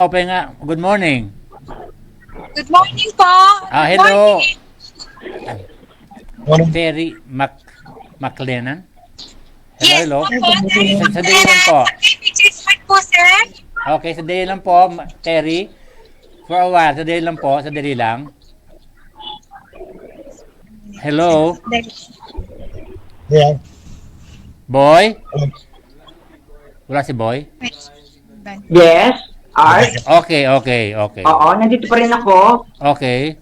Open nga. Good morning. Good morning po. Good Hello. morning. Terry McLennan. Hello, Yes, hello. opo. Sandali lang po. Sa po, sir. Okay, sandali lang po, Terry. For a while, sandali lang po. Sandali lang. Hello. Yeah. Boy? Wala si Boy? Yes, Art. Okay, okay, okay. Oo, nandito pa rin ako. Okay.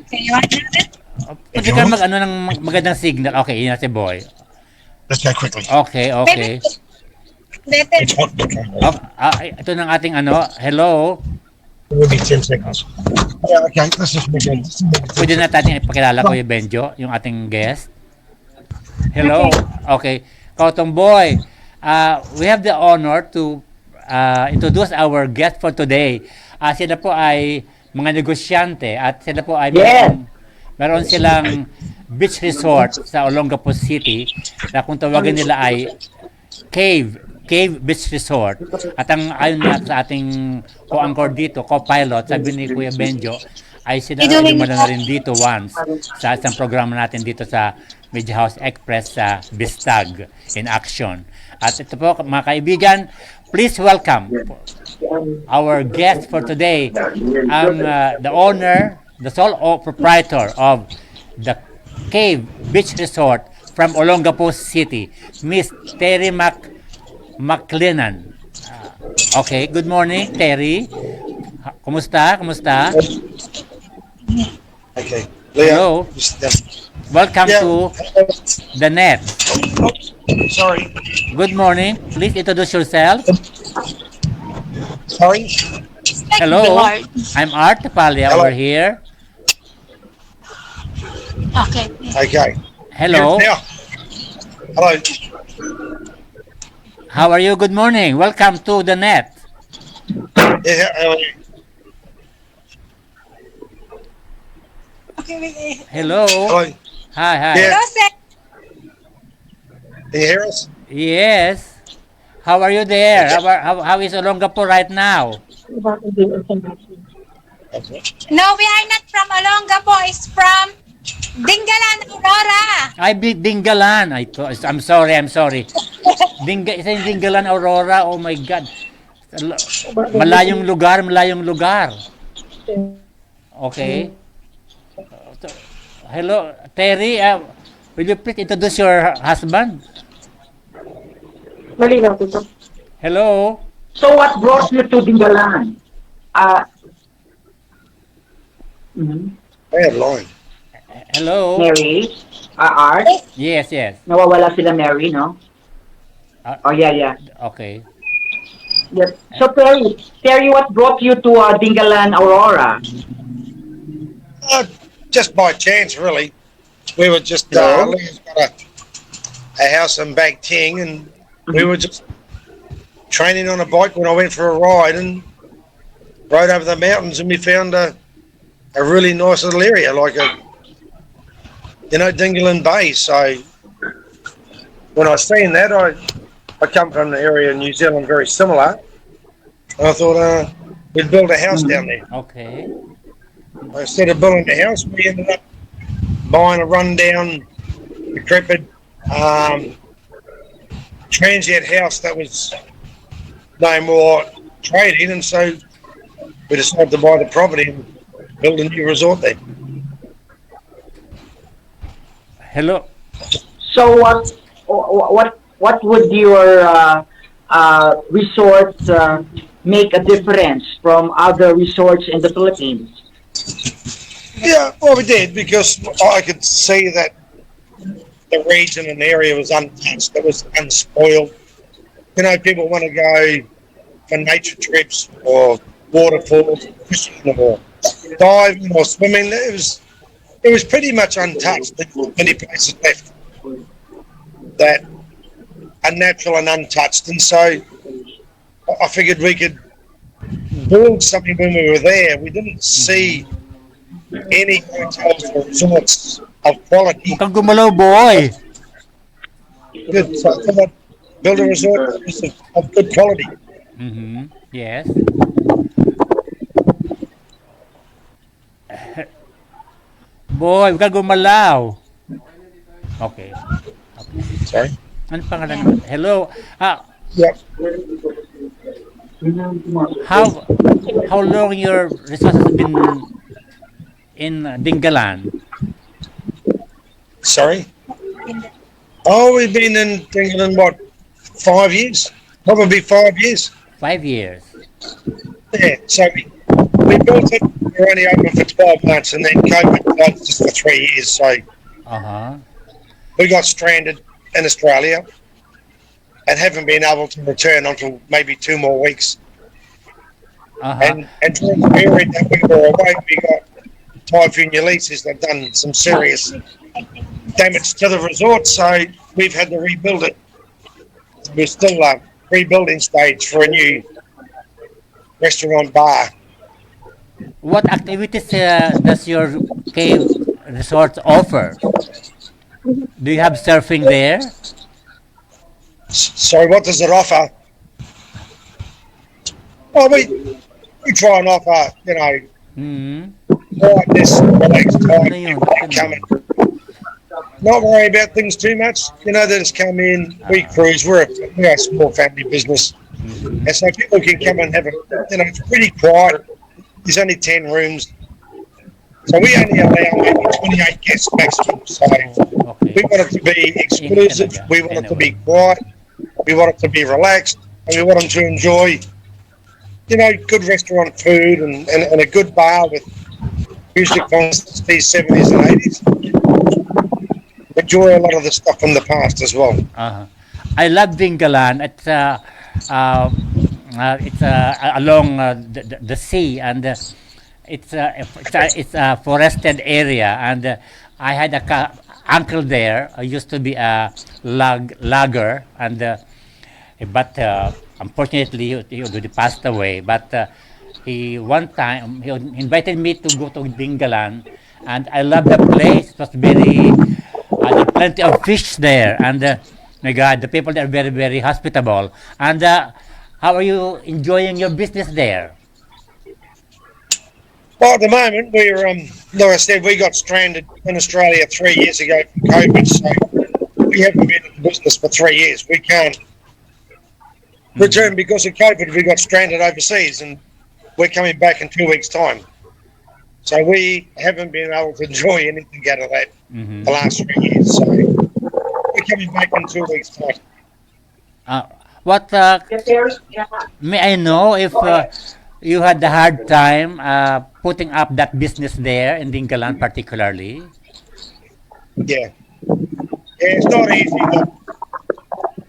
Okay, you want it? Pwede ka mag-ano ng magandang signal. Okay, yun na si Boy. Let's go quickly. Okay, okay. Better. It's hot. Ito ng ating ano. Hello. It will be 10 seconds. Yeah, okay. Let's just make it. Pwede na natin ipakilala ko yung Benjo, yung ating guest. Hello. Okay. Kautong Boy, we have the honor to introduce our guest for today. Sila po ay mga negosyante at sila po ay meron silang beach resort sa Olongapo City na kung tawagin nila ay Ceve Beach Resort. At ang ayon na sa ating co-anchor dito, co-pilot, sabi ni Kuya Benjo, ay sila lumala na rin dito once sa isang programa natin dito sa Media House Express sa Bistag in Action. At ito po mga kaibigan, please welcome our guest for today, the owner, the sole proprietor of the Ceve Beach Resort from Olongapo City, Miss Terry McLennan. Okay, good morning, Terry. Kumusta? Kumusta? Okay. Hello. Welcome Yeah. to the net. Sorry. Good morning. Please introduce yourself. Sorry. Hello. I'm Art Tapalla over here. Okay. Okay. Hello. Now. Hello. How are you? Good morning. Welcome to the net. Yeah, Okay, wait. Hello. hello. Hi, hi. Yeah. Hello, sir. Can you hear us? Yes. How are you there? How is Olongapo right now? No, we are not from Olongapo. It's from Dingalan, Aurora. Ay, Dingalan. I'm sorry. Isa yung Dingalan, Aurora. Oh my God. Malayong lugar. Okay. Hello, Terry. Will you please introduce your husband? Malinaw dito. Hello. So what brought you to Dingalan? Bad line. Hello. Mary? Art? Yes. Nawawala sila Mary, no? Yeah. Okay. Yes. So Terry, what brought you to Dingalan, Aurora? Just by chance, really. We were just Leah's got a house in Bag Ting, and we were just training on a bike when I went for a ride and rode over the mountains, and we found a really nice little area, like Dingalan Bay. So when I seen that, I come from the area in New Zealand very similar, and I thought we'd build a house down there. Okay. Instead of building a house, we ended up buying a rundown, decrepit, transient house that was no more trading, and so we decided to buy the property and build a new resort there. Hello. So what would your resort make a difference from other resorts in the Philippines? Yeah, well, we did, because I could see that the region and area was untouched, it was unspoiled. People want to go for nature trips or waterfalls, fishing or diving or swimming. It was pretty much untouched. There's many places left that are natural and untouched, and so I figured we could build something when we were there. We didn't see any hotels or resorts of quality. Huwag kang gumalaw, boy. Good. So I thought I'd build a resort that was of good quality. Yes. Boy, huwag ka gumalaw. Okay. Sorry. Ano pangalan naman? Hello. Yep. How how long your resources have been in Dingalan? Sorry. Oh, we've been in England, what, 5 years? Probably 5 years. 5 years. Yeah, so we built it, we were only open for 12 months, and then COVID closed us for 3 years. So Uh-huh. we got stranded in Australia and haven't been able to return until maybe 2 more weeks. Uh-huh. And during the period that we were away, we got Typhoon Ulysses that done some serious damage to the resort, so we've had to rebuild it. We're still rebuilding stage for a new restaurant bar. What activities does your cave resort offer? Do you have surfing there? So what does it offer? Well, we try and offer, Hmm. quietness, relaxed time. Ano yun? People can come in, not worry about things too much. They just come in, we cruise. We're a small family business. Mhm. And so people can come and have it's pretty quiet. There's only 10 rooms. So we only allow maybe 28 guests maximum. So Okay. we want it to be exclusive. We want it to be quiet. We want it to be relaxed. And we want them to enjoy, good restaurant food and a good bar with music from the 70s and 80s. Enjoy a lot of the stuff from the past as well. Uh-huh. I love Dingalan. It's along the sea, and it's a forested area, and I had a uncle there. I used to be a logger, and but unfortunately he already passed away. But he one time he invited me to go to Dingalan, and I love the place. It was very there are plenty of fish there, and my God, the people there are very very hospitable. And how are you enjoying your business there? Well, at the moment, we're, like I said, we got stranded in Australia 3 years ago from COVID, so we haven't been in business for 3 years. We can't return because of COVID. We got stranded overseas, and we're coming back in 2 weeks' time. So we haven't been able to enjoy anything out of that Mhm. the last 3 years. So we're coming back in 2 weeks' time. What may I know if you had a hard time putting up that business there in Dingalan particularly? Yeah. Yeah, it's not easy.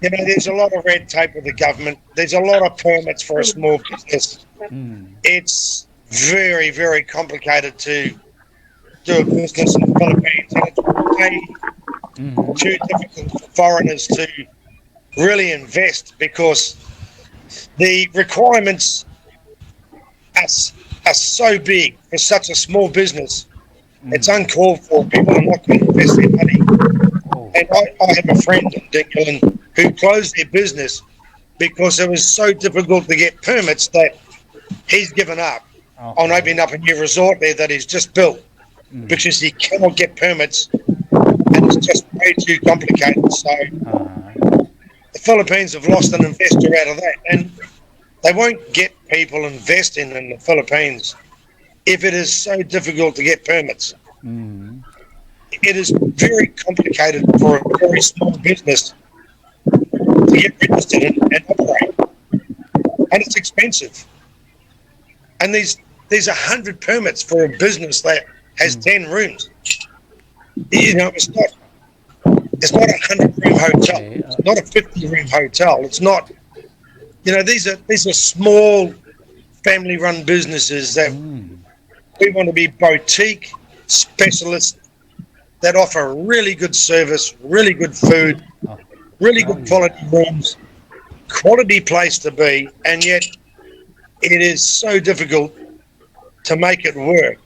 But, there's a lot of red tape with the government. There's a lot of permits for a small business. Mm. It's very, very complicated to do a business in the Philippines, and it's way Mhm. too difficult for foreigners to really invest because the requirements are so big for such a small business. It's uncalled for. People are not going to invest their money. Oh. And I have a friend in Dingalan who closed their business because it was so difficult to get permits that he's given up on Okay. opening up a new resort there that he's just built Mm. because he cannot get permits and it's just way too complicated. So the Philippines have lost an investor out of that, and they won't get people investing in the Philippines if it is so difficult to get permits. Mm. It is very complicated for a very small business to get registered and operate, and it's expensive. And there's 100 permits for a business that has 10 rooms. It's not a 100-room hotel. Okay. It's not a 50-room hotel. It's not. These are small family-run businesses that Mm. we want to be boutique specialists that offer really good service, really good food, Oh. really good quality rooms, quality place to be, and yet it is so difficult to make it work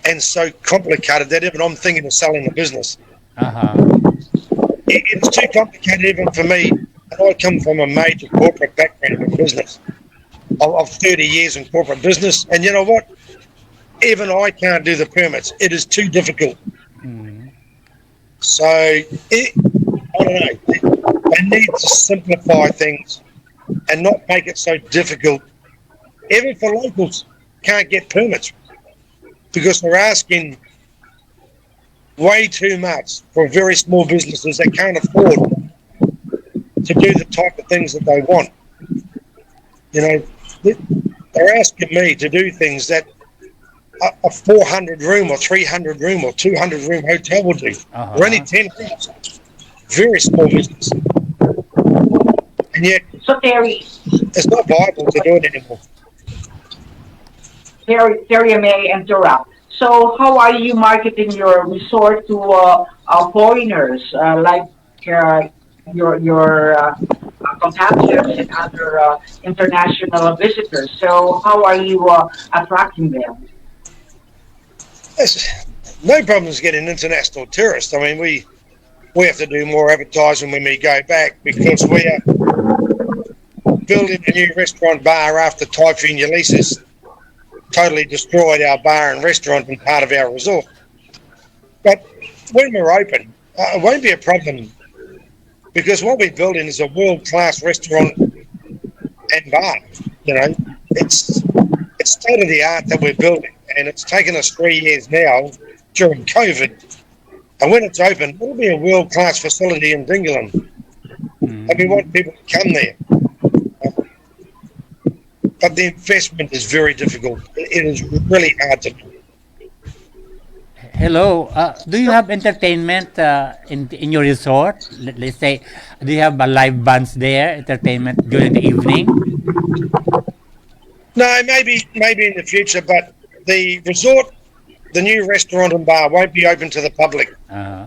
and so complicated that even I'm thinking of selling the business. Uh-huh. It's too complicated even for me. And I come from a major corporate background in business of 30 years in corporate business. And you know what? even I can't do the permits. It is too difficult. Mm. So, I don't know. They need to simplify things and not make it so difficult. Even for locals, can't get permits because they're asking way too much for very small businesses that can't afford to do the type of things that they want. You know, they're asking me to do things that a 400 room or 300 room or 200 room hotel will do. We're only 10 rooms. Very small business. And yet, So Terry, it's not viable to do it anymore. Terry, I may interrupt. So how are you marketing your resort to foreigners like your compatriots and other international visitors? So how are you attracting them? It's, no problems getting international tourists. I mean, we have to do more advertising when we go back because we are building a new restaurant bar after Typhoon Ulysses totally destroyed our bar and restaurant and part of our resort. But when we're open, it won't be a problem because what we're building is a world-class restaurant and bar. You know, it's state of the art that we're building, and it's taken us 3 years now during COVID. And when it's open, it'll be a world-class facility in Dingalan, and we want people to come there. But the investment is very difficult. It is really hard to do. Hello. Do you have entertainment in your resort? Let's say, do you have live bands there, entertainment during the evening? No, maybe in the future, but the resort, the new restaurant and bar won't be open to the public. Uh,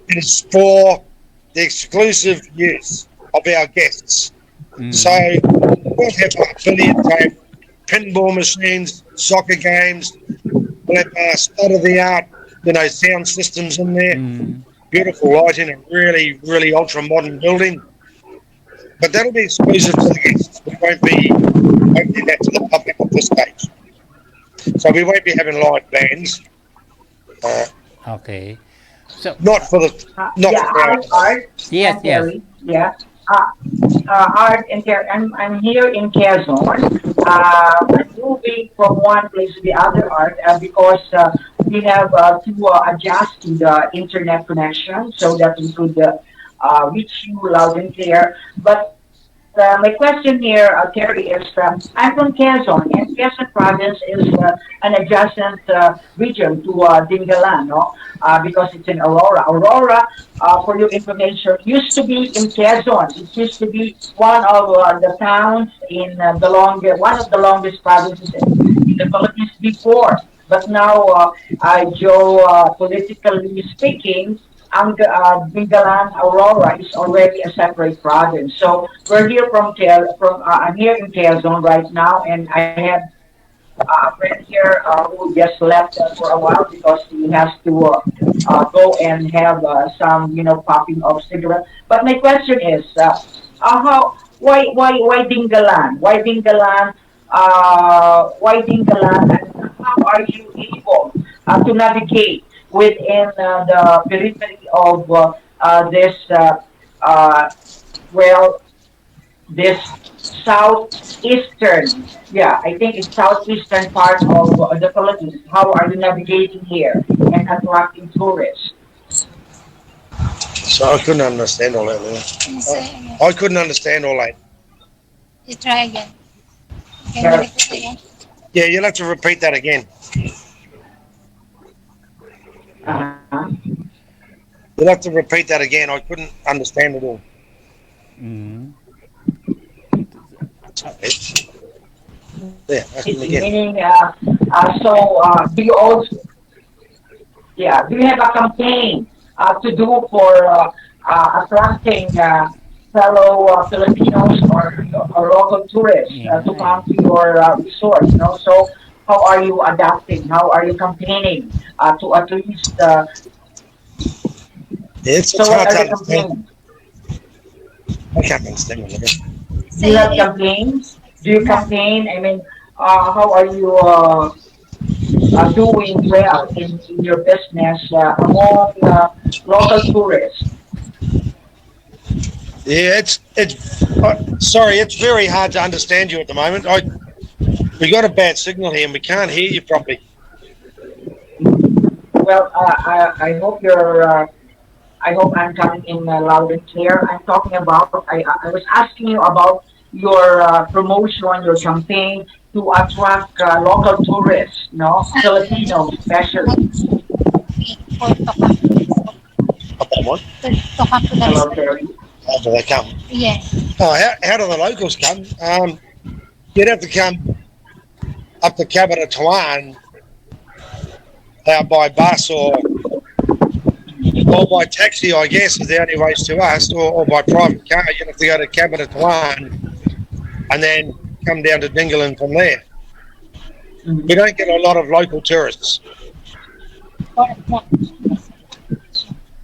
It is for the exclusive use of our guests. So we'll have a billiard table, pinball machines, soccer games. We'll have state-of-the-art, sound systems in there. Beautiful lighting, a really, really ultra-modern building. But that'll be exclusive to the guests. We won't be opening that to the public at this stage. So we won't be having live bands. okay. So Not for the, not Yeah, for our. Art yes, and yes. Terry. Yeah. Art and Terry. I'm here in Quezon. I'm moving from one place to the other, Art, because we have to adjust to the internet connection so that we could reach you loud and clear. But my question here, Terry, is I'm from Quezon, and Quezon province is an adjacent region to Dingalan, no? Because it's in Aurora. Aurora, for your information, used to be in Quezon. It used to be one of the towns in one of the longest provinces in the Philippines before. But now, politically speaking, Dingalan, Aurora is already a separate province. So we're here I'm here in Quezon right now, and I have a friend here who just left for a while because he has to go and have some, popping of cigarette. But my question is, why Dingalan? Why Dingalan? And how are you able to navigate within the periphery of this, uh, well, this southeastern, yeah, I think it's southeastern part of the Philippines. How are you navigating here and attracting tourists? So I couldn't understand all that. I couldn't understand all that. You try again. Can you Yeah. repeat again? Yeah, you'll have to repeat that again. Uh-huh. You'll have to repeat that again. I couldn't understand it all. Mm. Yeah, ask me again. Meaning, do you also, yeah, do you have a campaign to do for attracting fellow Filipinos or local tourists to come to your resort? So how are you adapting? How are you campaigning to at least? It's So hard what to are you understand. campaigning? I can't understand all of it. Do you have Say it. campaigns? Do you campaign? I mean, how are you doing well in your business among local tourists? Yeah, it's sorry, it's very hard to understand you at the moment. We got a bad signal here and we can't hear you properly. Well, I hope I hope I'm coming in loud and clear. I'm talking about. I was asking you about your promotion, your campaign to attract local tourists, Filipinos especially. For to come Up that one. to come to the Hello, resort. Terry. How do they come? Yes. Oh, how do the locals come? You'd have to come up to Cabanatuan by bus or by taxi, I guess, is the only ways to us, or by private car. You'd have to go to Cabanatuan and then come down to Dingalan from there. Mhm. We don't get a lot of local tourists. For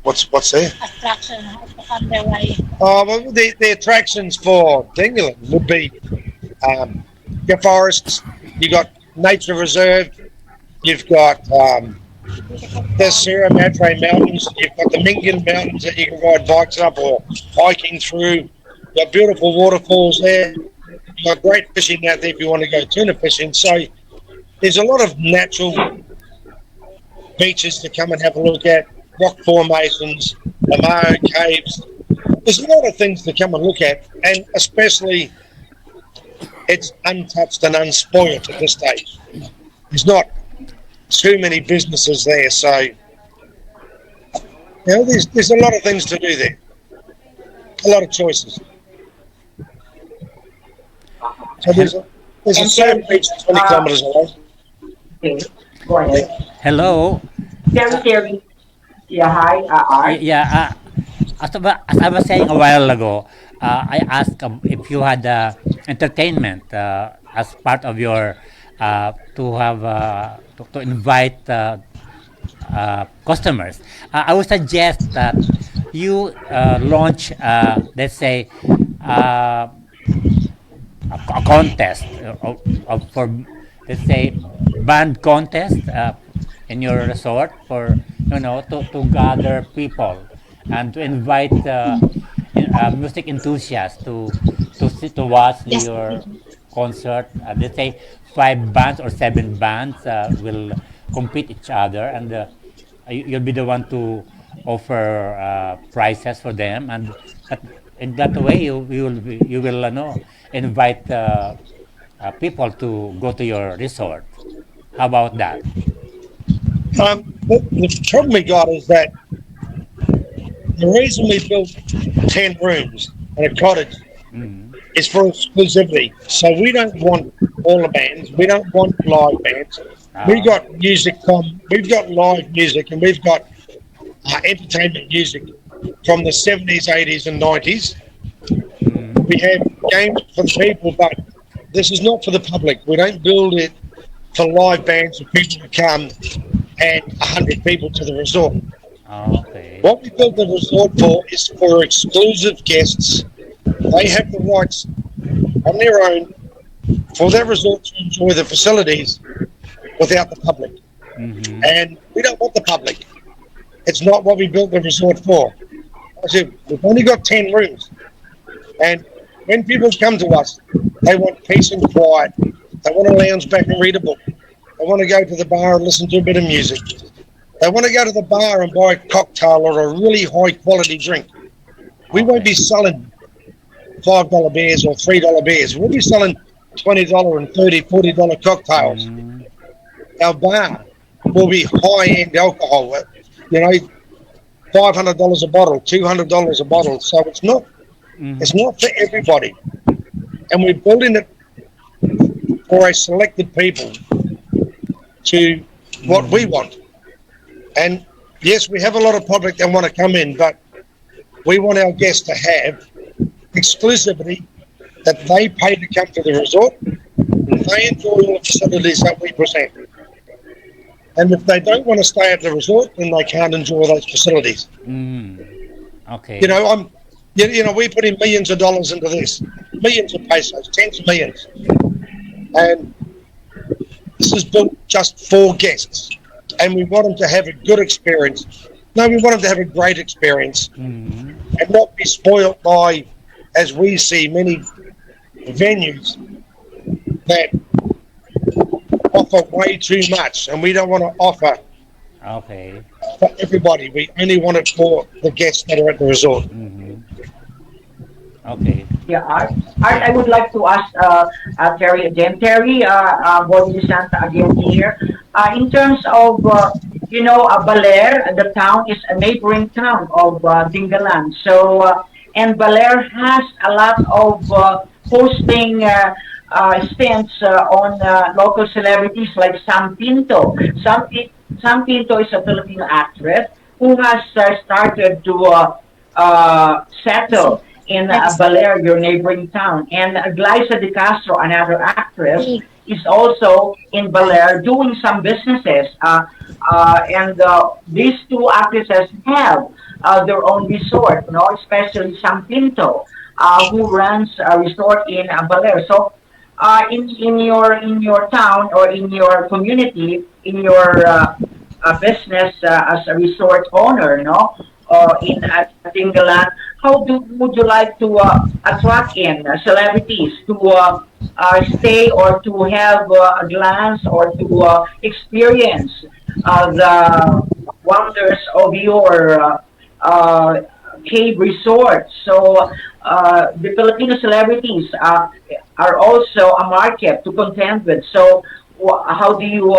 What's there? attraction to come their way. Well, the attractions for Dingalan would be your forests. You got nature reserve. You've got the Sierra Madre Mountains. You've got the Mingan Mountains that you can ride bikes up or hiking through. You've got beautiful waterfalls there. You've got great fishing out there if you want to go tuna fishing. So there's a lot of natural beaches to come and have a look at, rock formations, the Mao caves. There's a lot of things to come and look at, and especially it's untouched and unspoilt at this stage. There's not too many businesses there, so there's a lot of things to do there, a lot of choices. So there's a certain beach 20 kilometres away. Okay, go ahead. Hello. Terry. Yeah, hi, Art. Yeah. As I was saying a while ago, I asked if you had entertainment as part of your to have to invite customers. I would suggest that you launch, let's say, a contest for, let's say, band contest in your resort for to gather people and to invite music enthusiasts to watch Yes. your concert. Let's say 5 bands or 7 bands will compete each other, and you'll be the one to offer prizes for them, and in that way you will invite people to go to your resort. How about that? The problem we got is that the reason we built 10 rooms and a cottage Mm. is for exclusivity. So we don't want all the bands. We don't want live bands. We got we've got live music, and we've got entertainment music from the 70s, 80s, and 90s. Mm. We have games for the people, but this is not for the public. We don't build it for live bands for people to come and 100 people to the resort. Okay. What we built the resort for is for exclusive guests. They have the rights on their own for that resort to enjoy the facilities without the public. Mm-hmm. And we don't want the public. It's not what we built the resort for. I said, we've only got 10 rooms. And when people come to us, they want peace and quiet. They want to lounge back and read a book. They want to go to the bar and listen to a bit of music. They want to go to the bar and buy a cocktail or a really high quality drink. We won't be selling $5 beers or $3 beers. We'll be selling $20 and $30, $40 cocktails. Mm. Our bar will be high-end alcohol. $500 a bottle, $200 a bottle. So it's not for everybody. And we're building it for a selected people to what we want. And yes, we have a lot of public that want to come in, but we want our guests to have exclusivity, that they pay to come to the resort, and they enjoy all the facilities that we present. And if they don't want to stay at the resort, then they can't enjoy those facilities. Mm. Okay. We put in millions of dollars into this, millions of pesos, tens of millions. And this is built just for guests, and we want them to have a good experience. No, we want them to have a great experience and not be spoilt by, as we see, many venues that offer way too much, and we don't want to offer Okay. for everybody. We only want it for the guests that are at the resort. Okay. Yeah, I would like to ask Terry again. Terry, Villasanta again here. In terms of, Baler, the town is a neighboring town of Dingalan. So, and Baler has a lot of hosting stints on local celebrities like Sam Pinto. Sam Pinto is a Filipino actress who has started to settle in Baler, your neighboring town. And Glyza De Castro, another actress, is also in Baler doing some businesses. And these two actresses have their own resort, especially Sam Pinto, who runs a resort in Baler. So in your town or in your community, in your business as a resort owner, in Dingalan, how would you like to attract in celebrities to stay or to have a glance or to experience the wonders of your cave resort? So the Filipino celebrities are also a market to contend with. So how do you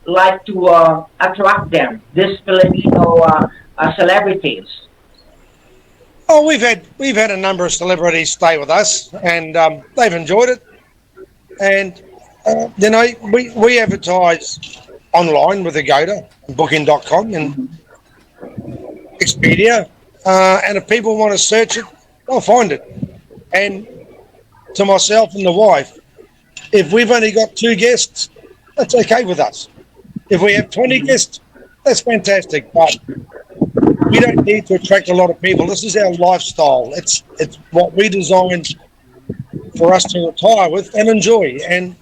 like to attract them, these Filipino celebrities? Oh, we've had a number of celebrities stay with us, and they've enjoyed it. And we advertise online with Agoda, Booking.com, and Expedia. And if people want to search it, they'll find it. And to myself and the wife, if we've only got 2 guests, that's okay with us. If we have 20 guests, that's fantastic. But we don't need to attract a lot of people. This is our lifestyle. It's what we designed for us to retire with and enjoy. And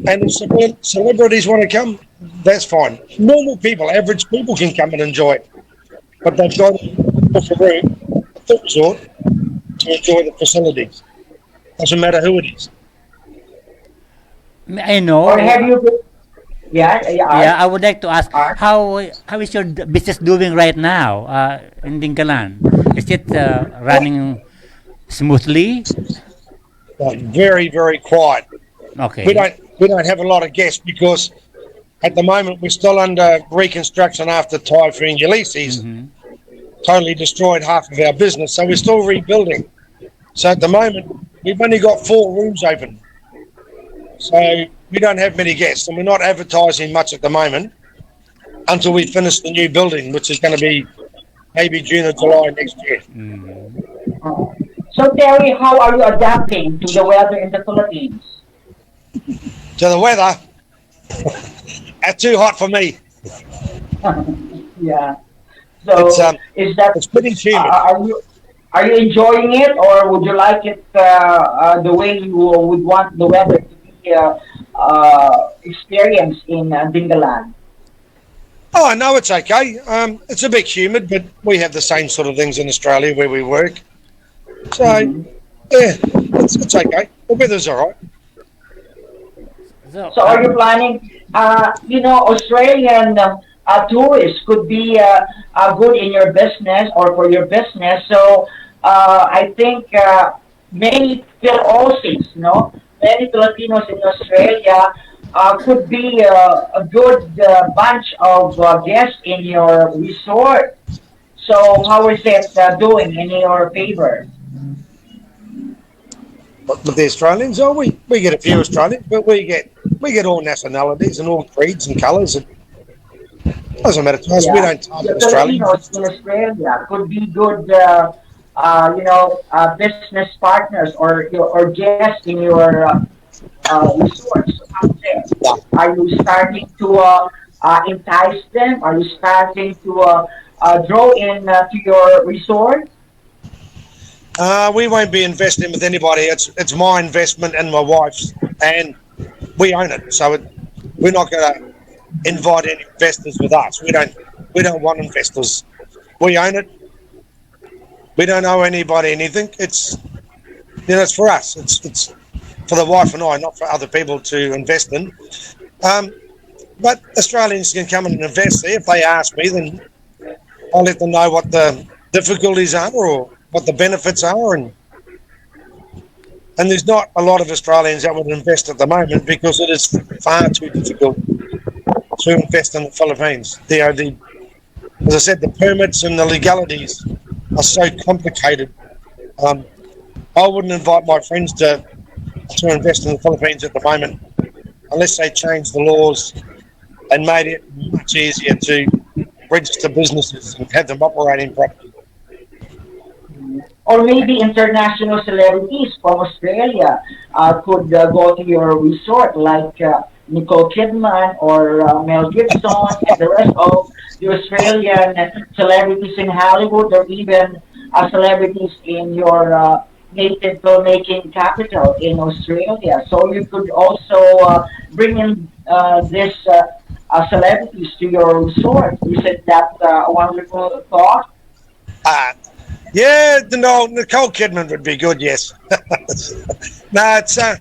if celebrities want to come, that's fine. Normal people, average people can come and enjoy it. But they've got to book a room at the resort to enjoy the facilities. Doesn't matter who it is. I know. Or have you? Yeah, I would like to ask how is your business doing right now in Dingalan? Is it running smoothly? Very, very quiet. Okay. We don't have a lot of guests because at the moment we're still under reconstruction after Typhoon Ulysses. Totally destroyed half of our business, so we're still rebuilding. So at the moment we've only got 4 rooms open. So we don't have many guests, and we're not advertising much at the moment until we finish the new building, which is going to be maybe June or July next year. So Terry, how are you adapting to the weather in the Philippines? To the weather, it's too hot for me. Yeah. So it's pretty humid. Are you enjoying it, or would you like it the way you would want the weather to be experienced in Dingalan? Oh, no, it's okay. It's a bit humid, but we have the same sort of things in Australia where we work. So, yeah, it's okay. The weather's all right. So are you planning, Australian tourists could be good in your business or for your business. So I think many Aussies, many Filipinos in Australia could be a good bunch of guests in your resort. So how is it doing in your favor? With the Australians, we get a few Australians, but we get all nationalities and all creeds and colours. It doesn't matter to us. We don't target Australians. Filipinos in Australia could be good, business partners or guests in your resorts. Are you starting to entice them? Are you starting to draw in to your resort? We won't be investing with anybody. It's my investment and my wife's, and we own it. So we're not going to invite any investors with us. We don't want investors. We own it. We don't owe anybody anything. It's it's for us. It's for the wife and I, not for other people to invest in. But Australians can come and invest there. If they ask me, then I'll let them know what the difficulties are or what the benefits are, and there's not a lot of Australians that would invest at the moment because it is far too difficult to invest in the Philippines. As I said, the permits and the legalities are so complicated. I wouldn't invite my friends to invest in the Philippines at the moment unless they changed the laws and made it much easier to register businesses and have them operating properly. Or maybe international celebrities from Australia could go to your resort, like Nicole Kidman or Mel Gibson and the rest of the Australian celebrities in Hollywood, or even celebrities in your native filmmaking capital in Australia. So you could also bring in these celebrities to your resort. Isn't that a wonderful thought? Yeah, no, Nicole Kidman would be good, yes. No, it's, I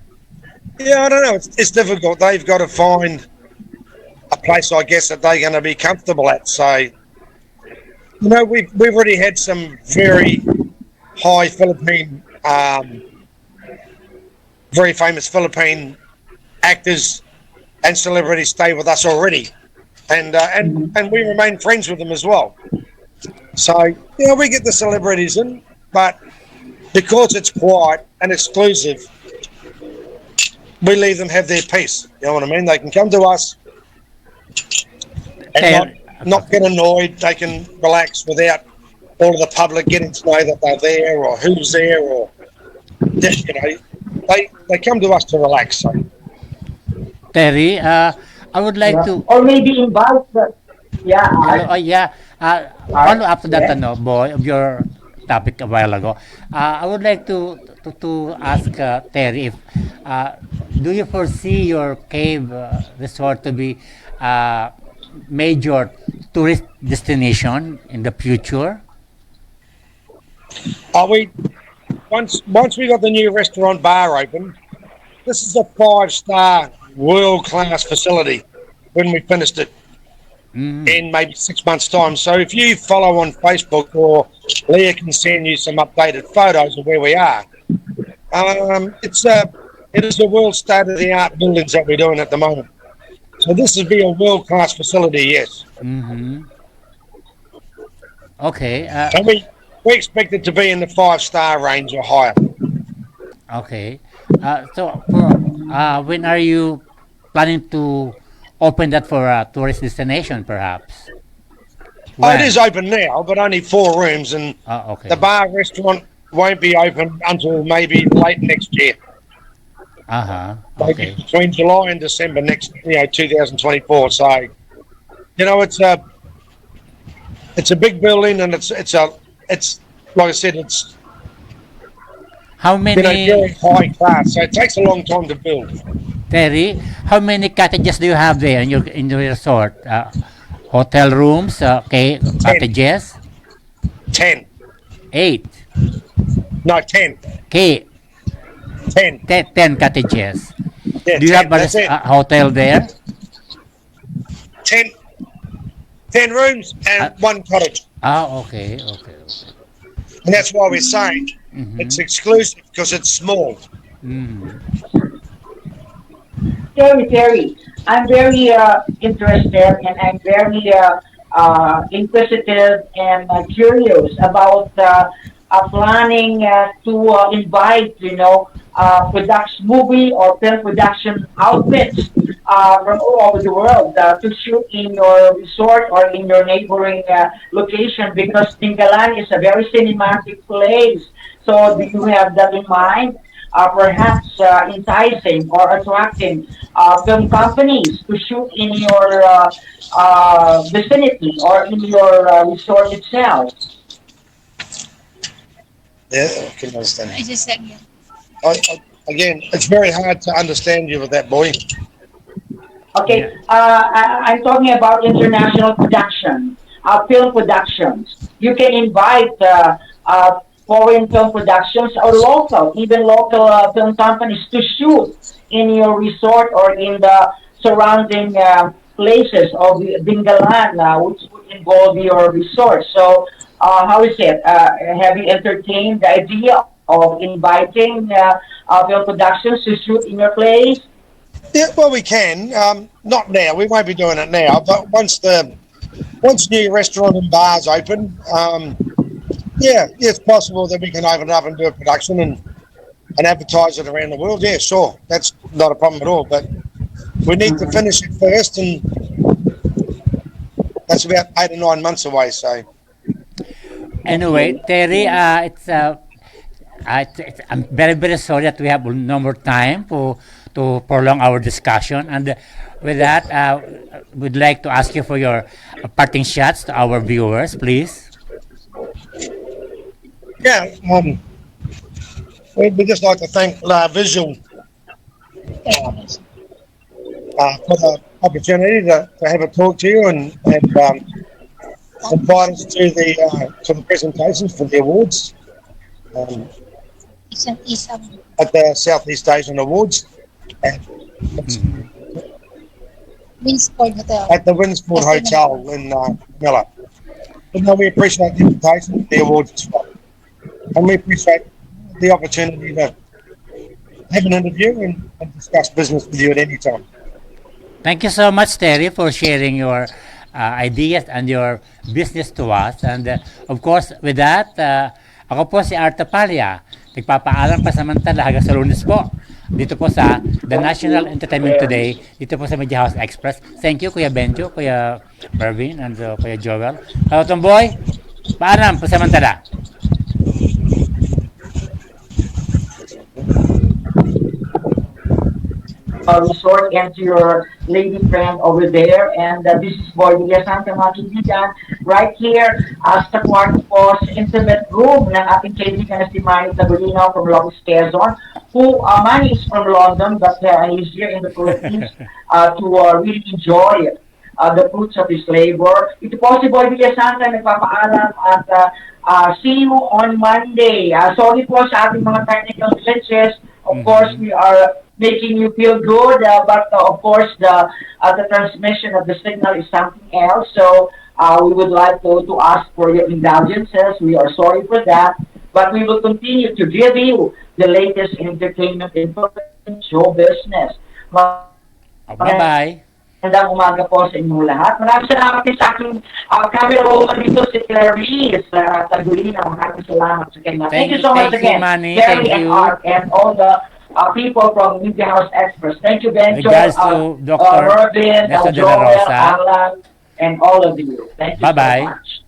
don't know. It's difficult. They've got to find a place, I guess, that they're going to be comfortable at. So, we've already had some very high Philippine, very famous Philippine actors and celebrities stay with us already. And we remain friends with them as well. So, we get the celebrities in, but because it's quiet and exclusive, we leave them have their peace. You know what I mean? They can come to us and not get annoyed. They can relax without all of the public getting to know that they're there or who's there, or, they come to us to relax. So. Terry, I would like to. Or maybe invite the, yeah, follow up to that, yeah. boy, of your topic a while ago. I would like to ask Terry if do you foresee your cave resort to be major tourist destination in the future? Once we got the new restaurant bar open, this is a 5-star world-class facility when we finished it. In maybe 6 months' time. So if you follow on Facebook, or Leah can send you some updated photos of where we are, it is the world state-of-the-art buildings that we're doing at the moment. So this would be a world-class facility, yes. Okay. So we expect it to be in the 5-star range or higher. Okay. So when are you planning to open that for a tourist destination, perhaps? It is open now, but only 4 rooms, and okay. the bar restaurant won't be open until maybe late next year. Okay. Maybe between July and December next, 2024. So, it's a big building, and it's like I said, it's How many? very high class. So it takes a long time to build. Terry, how many cottages do you have there in your resort? Hotel rooms, cottages? 10. 8. No, 10. Okay, 10. 10 cottages. Yeah, Do you 10, have that's it. a hotel there? 10 rooms and 1 cottage. Okay. And that's why we're saying it's exclusive, because it's small. Terry, I'm very interested, and I'm very inquisitive and curious about planning to invite, movie or film production outfits from all over the world to shoot in your resort or in your neighboring location, because Tinggalan is a very cinematic place. So do you have that in mind? Perhaps enticing or attracting film companies to shoot in your vicinity or in your resort itself. Yeah, I can understand. I just said, yeah. Again, it's very hard to understand you with that, boy. Okay, Yeah. I'm talking about international production, film productions. You can invite foreign film productions or local, even local film companies to shoot in your resort or in the surrounding places of Dingalan, which would involve your resort. So, how is it? Have you entertained the idea of inviting film productions to shoot in your place? Yeah, well, we can. Not now. We won't be doing it now. But once new restaurant and bars open, yeah, it's possible that we can open it up and do a production and advertise it around the world. Yeah, sure. That's not a problem at all. But we need to finish it first, and that's about 8 or 9 months away. So Anyway, Terry, I'm very, very sorry that we have no more time to prolong our discussion. And with that, we'd like to ask you for your parting shots to our viewers, please. yeah, we'd just like to thank Visual for the opportunity to have a talk to you and invite us to the presentations for the awards Isang-isang. at the Southeast Asian Awards at, Winsport Hotel. at the Winsport Hotel in Manila. But no, we appreciate the invitation, the awards as well, and we appreciate the opportunity to have an interview and discuss business with you at any time. Thank you so much, Terry, for sharing your ideas and your business to us. And of course, with that, ako po si Art Tapalla. Nagpapaalam pa samantala hanggang sa Lunes po. Dito po sa The National Entertainment Today, dito po sa Media House Express. Thank you, Kuya Benjo, Kuya Mervin, and Kuya Joel. Boy, paalam pa samantala. Resort and to your lady friend over there. And this is Boy Villasanta, mga kaibigan, right here sa kwarto po sa intimate room ng ating kaibigan na si Manny Tagolino from Locos, Quezon, who Manny is from London but he's here in the Philippines to really enjoy the fruits of his labor. Ito po si Boy Villasanta, nagpapaalam at see you on Monday. Sorry po sa ating mga technical glitches. Of course, we are making you feel good, but of course, the transmission of the signal is something else. So we would like to ask for your indulgences. We are sorry for that, but we will continue to give you the latest entertainment information, show business. Bye-bye. Magandang umaga po sa inyong lahat. Maraming salamat din sa aking camera woman dito, si Clarice Tagulina. Maraming salamat sa kanya. Thank you so much again, Manny. Terry Thank and you. Art, and all the people from Media House Express. Thank you, Benjo, Regards to Dr. Mervin, Nestor De La Joel, Rosa. Alan, and all of you. Thank you Bye-bye. so much.